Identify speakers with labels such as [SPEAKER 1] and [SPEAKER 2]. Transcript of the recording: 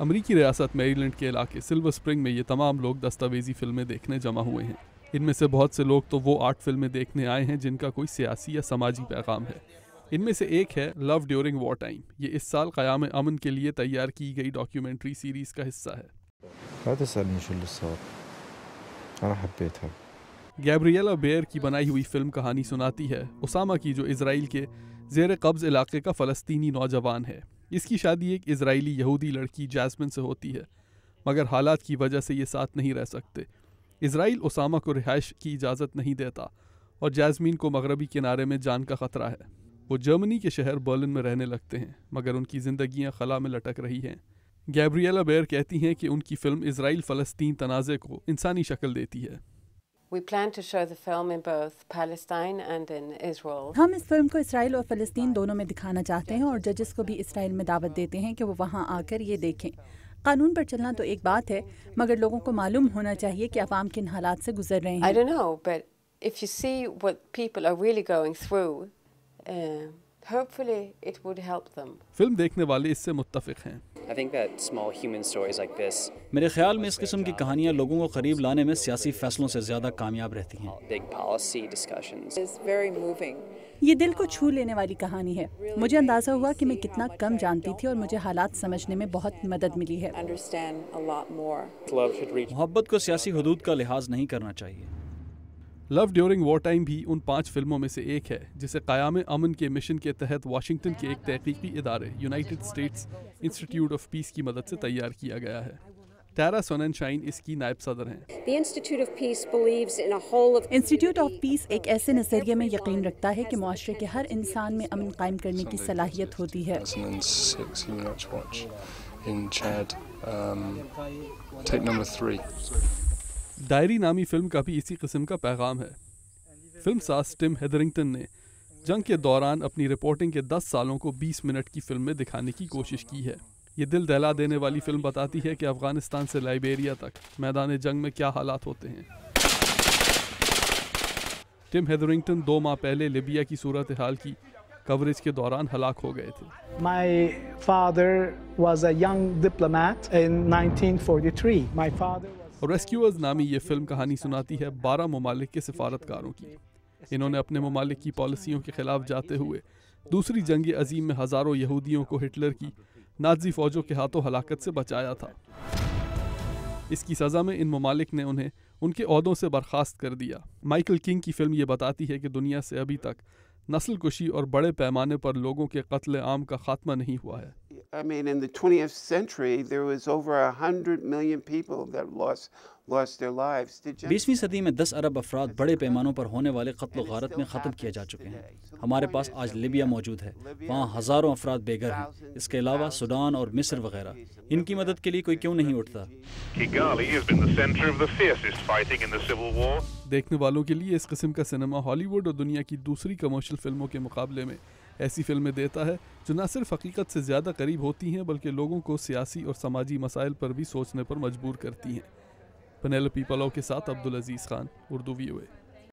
[SPEAKER 1] امریکی ریاست میریلینڈ کے علاقے سلور سپرنگ میں یہ تمام لوگ دستاویزی فلمیں دیکھنے جمع ہوئے ہیں۔ ان میں سے بہت سے لوگ تو وہ آرٹ فلمیں دیکھنے آئے ہیں جن کا کوئی سیاسی یا سماجی پیغام ہے۔ ان میں سے ایک ہے لو ڈیورنگ وار ٹائم۔ یہ اس سال قیام امن کے لیے تیار کی گئی ڈاکیومنٹری سیریز کا حصہ ہے۔
[SPEAKER 2] لا تسألني شو اللي صار، أنا حبيتها۔
[SPEAKER 1] گیبریلا بیئر کی بنائی ہوئی فلم کہانی سناتی ہے اسامہ کی، جو اسرائیل کے زیر قبض علاقے کا فلسطینی نوجوان ہے۔ اس کی شادی ایک اسرائیلی یہودی لڑکی جاسمن سے ہوتی ہے، مگر حالات کی وجہ سے یہ ساتھ نہیں رہ سکتے۔ اسرائیل اسامہ کو رہائش کی اجازت نہیں دیتا اور جاسمین کو مغربی کنارے میں جان کا خطرہ ہے۔ وہ جرمنی کے شہر برلن میں رہنے لگتے ہیں، مگر ان کی زندگیاں خلا میں لٹک رہی ہیں۔ گیبریلا بیئر کہتی ہیں کہ ان کی فلم اسرائیل فلسطین تنازع کو انسانی شکل دیتی ہے۔
[SPEAKER 3] We plan to show the film in both Palestine and in Israel.
[SPEAKER 4] ہم اس فلم کو اسرائیل اور فلسطین دونوں میں دکھانا چاہتے ہیں اور ججز کو بھی اسرائیل میں دعوت دیتے ہیں کہ وہ وہاں آ کر یہ دیکھیں۔ قانون پر چلنا تو ایک بات ہے، مگر لوگوں کو معلوم ہونا چاہیے کہ عوام کن حالات سے گزر رہے ہیں۔
[SPEAKER 3] I don't know, but if you see what people are really going through, hopefully it would help them.
[SPEAKER 1] Film دیکھنے والے اس سے متفق ہیں۔
[SPEAKER 5] I think that small human stories like this
[SPEAKER 6] میرے خیال میں اس قسم کی کہانیاں لوگوں کو قریب لانے میں سیاسی فیصلوں سے زیادہ کامیاب رہتی ہیں۔
[SPEAKER 5] big policy discussions
[SPEAKER 3] It's very moving.
[SPEAKER 4] یہ دل کو چھو لینے والی کہانی ہے۔ مجھے اندازہ ہوا کہ میں کتنا کم جانتی تھی اور مجھے حالات سمجھنے میں بہت مدد ملی ہے۔
[SPEAKER 3] Understand a lot more.
[SPEAKER 6] محبت کو سیاسی حدود کا لحاظ نہیں کرنا چاہیے۔
[SPEAKER 1] لو ڈیورنگ وار ٹائم بھی ان 5 فلموں میں سے ایک ہے جسے قیام امن کے مشن کے تحت واشنگٹن کے ایک تحقیقی ادارے United States institute of peace کی مدد سے تیار کیا گیا ہے۔ ٹیرا سوننشائن اس کی نائب صدر ہیں۔
[SPEAKER 7] The Institute of Peace believes in a whole of
[SPEAKER 4] institute of peace ایک ایسے نظریے میں یقین رکھتا ہے کہ معاشرے کے ہر انسان میں امن قائم کرنے کی صلاحیت ہوتی ہے۔
[SPEAKER 2] 2006 Human Rights Watch in Chad, tape number 3.
[SPEAKER 1] Diary نامی فلم کا بھی اسی قسم کا پیغام ہے۔ فلم ساز ٹم ہیدرنگٹن نے جنگ کے دوران اپنی رپورٹنگ کے 10 سالوں کو 20 منٹ کی فلم میں دکھانے کی کوشش کی ہے۔ یہ دل دہلا دینے والی فلم بتاتی ہے کہ افغانستان سے لائبیریا تک میدان جنگ میں کیا حالات ہوتے ہیں۔ ٹم ہیدرنگٹن 2 ماہ پہلے لیبیا کی صورتحال کی کوریج کے دوران ہلاک ہو گئے تھے۔
[SPEAKER 8] My father was a young diplomat in 1943. My father was
[SPEAKER 1] rescuers نامی یہ فلم کہانی سناتی ہے 12 ممالک کے سفارتکاروں کی۔ انہوں نے اپنے ممالک کی پالیسیوں کے خلاف جاتے ہوئے دوسری جنگ عظیم میں ہزاروں یہودیوں کو ہٹلر کی نازی فوجوں کے ہاتھوں ہلاکت سے بچایا تھا۔ اس کی سزا میں ان ممالک نے انہیں ان کے عہدوں سے برخاست کر دیا۔ مائیکل کنگ کی فلم یہ بتاتی ہے کہ دنیا سے ابھی تک نسل کشی اور بڑے پیمانے پر لوگوں کے قتل عام کا خاتمہ نہیں ہوا ہے۔
[SPEAKER 9] I mean, in the 20th century, there was over 100 million people that lost their lives.
[SPEAKER 6] 20ویں صدی میں 10 ارب افراد بڑے پیمانوں پر ہونے والے قتل و غارت میں ختم کیے جا چکے ہیں۔ ہمارے پاس آج لیبیا موجود ہے، وہاں ہزاروں افراد بے گھر ہیں۔ اس کے علاوہ سوڈان اور مصر وغیرہ، ان کی مدد کے لیے کوئی کیوں نہیں اٹھتا؟
[SPEAKER 10] Kigali has been the center of the fiercest fighting in the civil war.
[SPEAKER 1] دیکھنے والوں کے لیے اس قسم کا سنیما ہالی ووڈ اور دنیا کی دوسری کمرشل فلموں کے مقابلے میں ایسی فلمیں دیتا ہے جو نہ صرف حقیقت سے زیادہ قریب ہوتی ہیں بلکہ لوگوں کو سیاسی اور سماجی مسائل پر بھی سوچنے پر مجبور کرتی ہیں۔ پینیلوپی پلو کے ساتھ عبدالعزیز خان، اردو VOA۔